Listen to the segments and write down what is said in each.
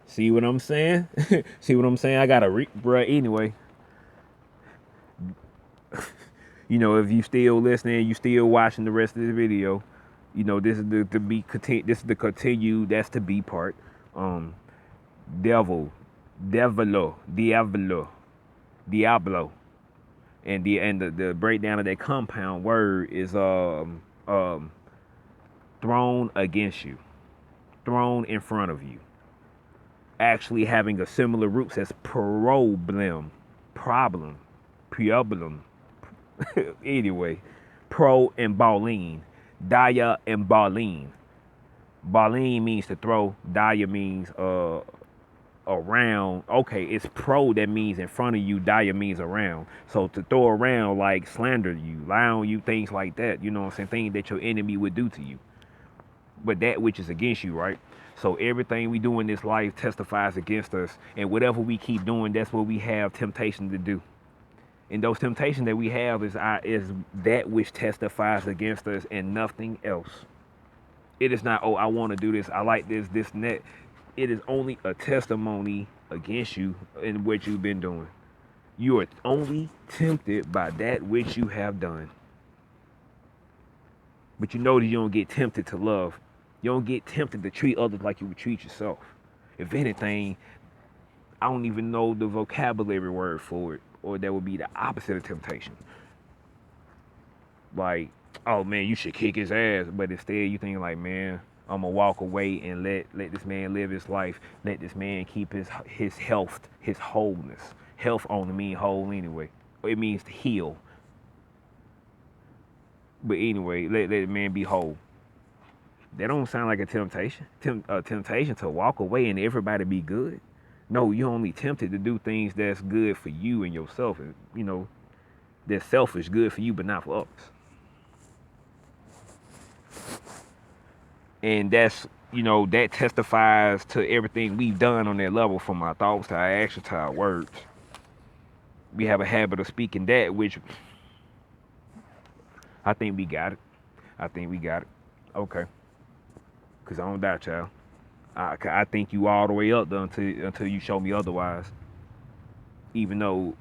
See what I'm saying? See what I'm saying? I got to bruh. Anyway, you know, if you still listening, you still watching the rest of the video, you know, this is the to be continue. This is the continue. That's to be part. Um, devil, diablo, and the breakdown of that compound word is thrown against you, thrown in front of you, actually having a similar roots as problem, problem. Anyway, pro and Bauline, Daya and Bauline. Bauline means to throw. Daya means around. Okay, it's pro that means in front of you. Daya means around. So to throw around like slander you, lie on you, things like that. You know what I'm saying? Things that your enemy would do to you. But that which is against you, right? So everything we do in this life testifies against us, and whatever we keep doing, that's what we have temptation to do. And those temptations that we have is that which testifies against us and nothing else. It is not, oh, I want to do this, I like this and that. It is only a testimony against you in what you've been doing. You are only tempted by that which you have done. But you know that you don't get tempted to love. You don't get tempted to treat others like you would treat yourself. If anything, I don't even know the vocabulary word for it, or that would be the opposite of temptation. Like, oh man, you should kick his ass, but instead you think like, man, I'm gonna walk away and let this man live his life. Let this man keep his health, his wholeness. Health only mean whole anyway. It means to heal. But anyway, let the man be whole. That don't sound like a temptation. Temptation to walk away and everybody be good. No, you're only tempted to do things that's good for you and yourself. And, you know, that's selfish, good for you, but not for others. And that's, you know, that testifies to everything we've done on that level, from our thoughts to our actions to our words. We have a habit of speaking that, which I think we got it. I think we got it. Okay. Because I don't doubt y'all. I think you all the way up though, until you show me otherwise. Even though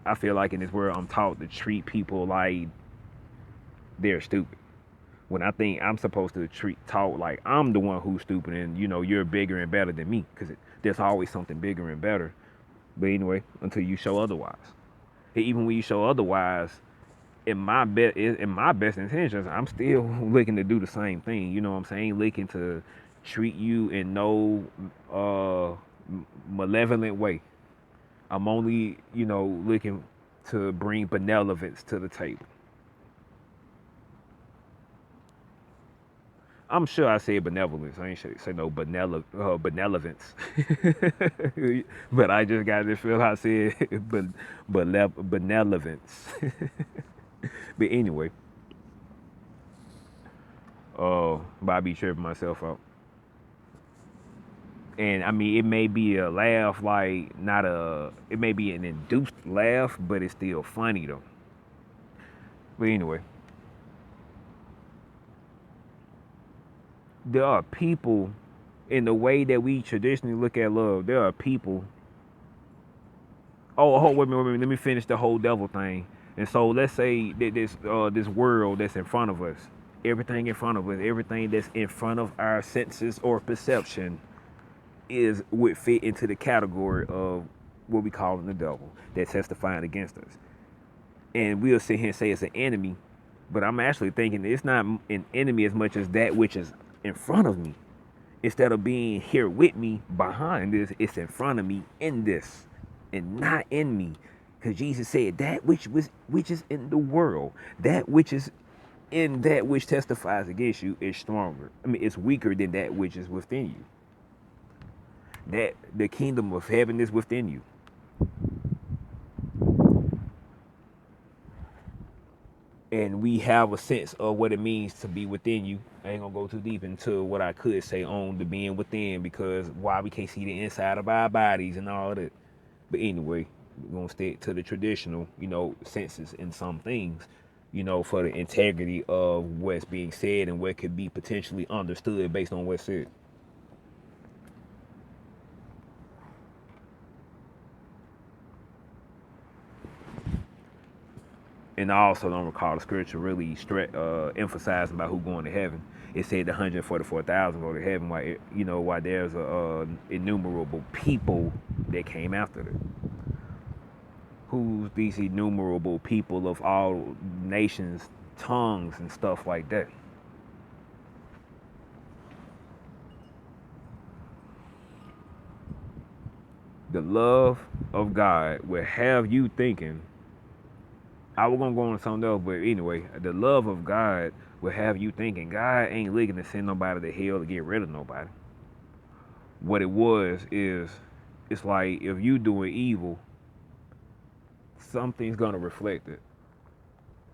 I feel like in this world I'm taught to treat people like they're stupid. When I think I'm supposed to talk like I'm the one who's stupid, and you know you're bigger and better than me, because there's always something bigger and better. But anyway, until you show otherwise. And even when you show otherwise, in my best intentions, I'm still looking to do the same thing. You know what I'm saying? Looking to treat you in no malevolent way. I'm only, you know, looking to bring benevolence to the table. I'm sure I said benevolence. I ain't say no benevolence. But I just got this feel I said benevolence. But anyway, but I be tripping myself out. And I mean, it may be a laugh, like not a, it may be an induced laugh, but it's still funny though. But anyway, there are people in the way that we traditionally look at love. There are people. Oh, wait a minute. Let me finish the whole devil thing. And so let's say that this world that's in front of us, everything in front of us, everything that's in front of our senses or perception would fit into the category of what we call the devil that's testifying against us. And we'll sit here and say it's an enemy, but I'm actually thinking it's not an enemy as much as that which is in front of me. Instead of being here with me behind this, it's in front of me in this, and not in me. Because Jesus said that which is in the world, that which is in that which testifies against you is stronger. I mean, it's weaker than that which is within you. That the kingdom of heaven is within you. And we have a sense of what it means to be within you. I ain't gonna go too deep into what I could say on the being within, because why we can't see the inside of our bodies and all that. But anyway, we're gonna stick to the traditional, you know, senses in some things, you know, for the integrity of what's being said and what could be potentially understood based on what's said. And I also don't recall the scripture really emphasizing about who going to heaven. It said the 144,000 go to heaven, while while there's innumerable people that came after them. Who's these innumerable people of all nations, tongues, and stuff like that? The love of God will have you thinking. I was gonna go on something else, but anyway, the love of God will have you thinking God ain't looking to send nobody to hell to get rid of nobody. What it was is, it's like if you doing evil, something's gonna reflect it.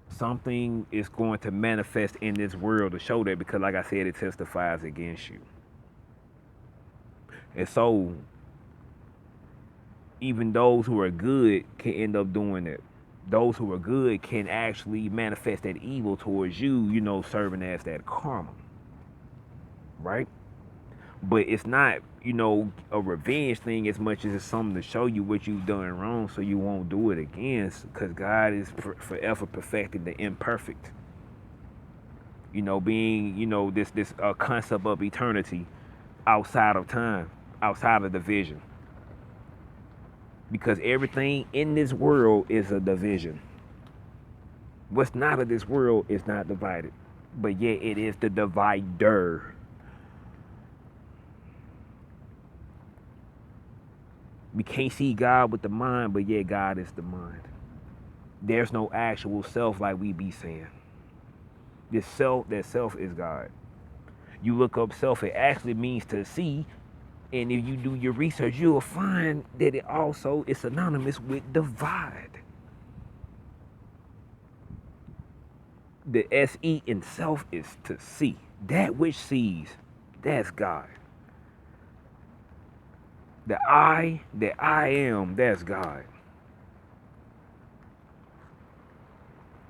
Something is going to manifest in this world to show that, because like I said, it testifies against you. And so even those who are good can end up doing it. Those who are good can actually manifest that evil towards you, serving as that karma, right? But it's not, a revenge thing as much as it's something to show you what you've done wrong so you won't do it again, because God is forever perfecting the imperfect. Being, this concept of eternity outside of time, outside of division. Because everything in this world is a division. What's not of this world is not divided, but yet it is the divider. We can't see God with the mind, but yet God is the mind. There's no actual self like we be saying. This self, that self is God. You look up self, it actually means to see. And if you do your research, you'll find that it also is synonymous with divide. The SE in self is to see. That which sees, that's God. The I, that I am, that's God.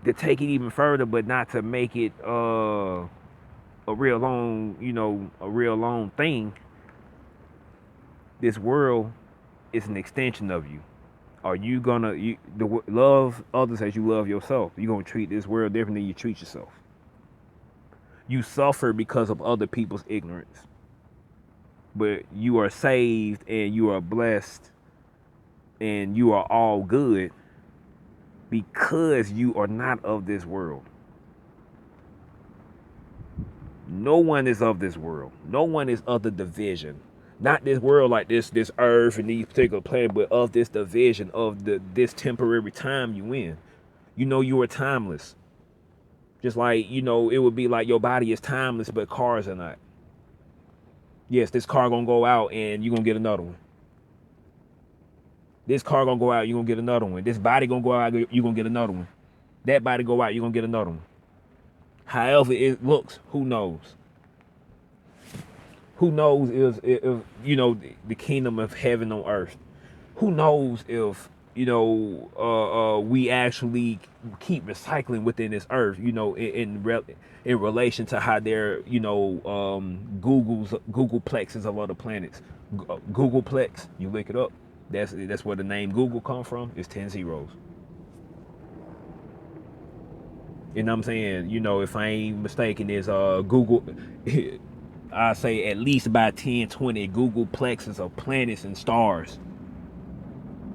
To take it even further, but not to make it a real long thing. This world is an extension of you. Are you gonna love others as you love yourself? You're gonna treat this world different than you treat yourself. You suffer because of other people's ignorance, but you are saved and you are blessed and you are all good because you are not of this world. No one is of this world. No one is of the division. Not this world like this earth and these particular planets, but of this division of this temporary time you in. You are timeless. Just like, it would be like your body is timeless, but cars are not. Yes, this car gonna go out and you're gonna get another one. This car gonna go out, you're gonna get another one. This body gonna go out, you're gonna get another one. That body go out, you're gonna get another one. However it looks, who knows? Who knows if the kingdom of heaven on earth? Who knows if we actually keep recycling within this earth? In relation to how they're Googleplexes of other planets. Googleplex, you look it up. That's where the name Google come from. It's 10 zeros. You know what I'm saying? If I ain't mistaken, there's Google. I say at least about 10, 20 Googleplexes of planets and stars.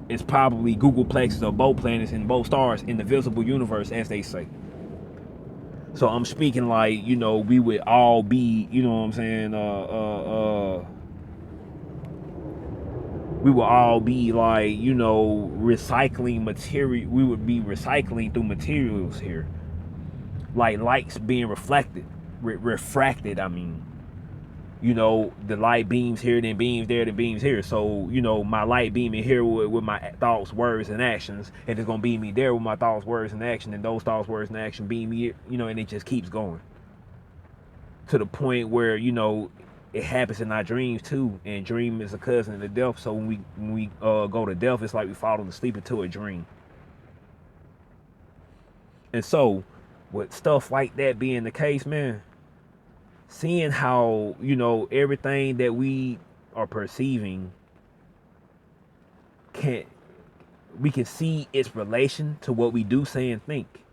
It's probably Googleplexes of both planets and both stars in the visible universe, as they say. So I'm speaking like, we would all be, you know what I'm saying? We would all be like, recycling material. We would be recycling through materials here. Like lights being refracted, I mean. The light beams here, then beams there, then beams here. So, my light beaming here with my thoughts, words, and actions, and it's gonna beam me there with my thoughts, words, and action, and those thoughts, words, and action beam me, and it just keeps going. To the point where, it happens in our dreams too, and dream is a cousin of the death. So when we go to death, it's like we fall asleep into a dream. And so, with stuff like that being the case, man, seeing how everything that we are perceiving we can see its relation to what we do say and think.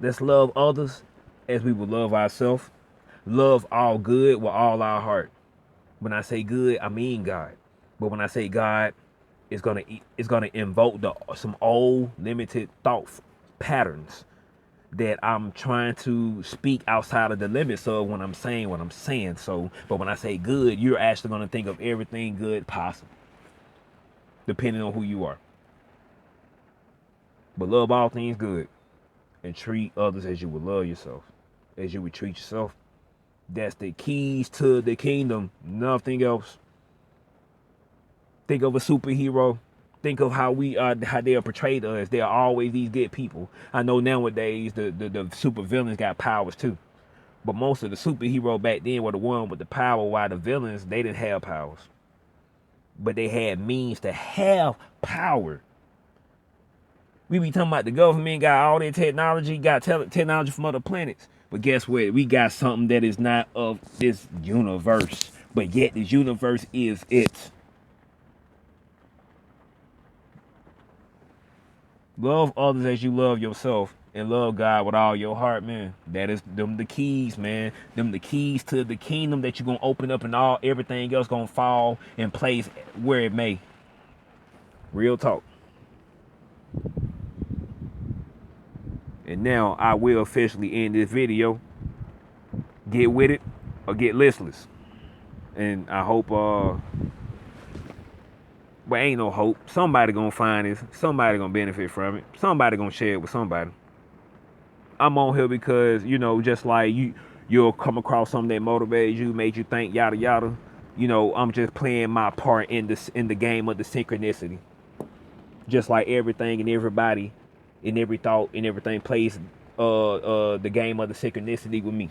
Let's love others as we would love ourselves. Love all good with all our heart. When I say good, I mean God. But when I say God, it's gonna invoke some old limited thought patterns that I'm trying to speak outside of the limits of when I'm saying what I'm saying. So, but when I say good, you're actually gonna think of everything good possible, depending on who you are. But love all things good and treat others as you would love yourself, as you would treat yourself. That's the keys to the kingdom. Nothing else. Think of a superhero. Think of how they are portrayed to us. They are always these good people. I know nowadays the super villains got powers too. But most of the superhero back then were the one with the power, while the villains, they didn't have powers. But they had means to have power. We be talking about the government got all their technology, got technology from other planets. But guess what? We got something that is not of this universe. But yet this universe is it. Love others as you love yourself, and love God with all your heart, man. That is them the keys, man. Them the keys to the kingdom that you're gonna open up, and all everything else gonna fall in place where it may. Real talk. And now I will officially end this video. Get with it or get listless. And I hope but ain't no hope. Somebody gonna find this. Somebody gonna benefit from it. Somebody gonna share it with somebody. I'm on here because, just like you'll come across something that motivated you, made you think, yada yada. I'm just playing my part in the game of the synchronicity. Just like everything and everybody, in every thought and everything plays the game of the synchronicity with me.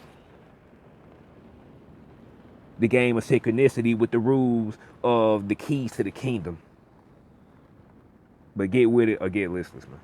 The game of synchronicity with the rules of the keys to the kingdom. But get with it or get listless, man.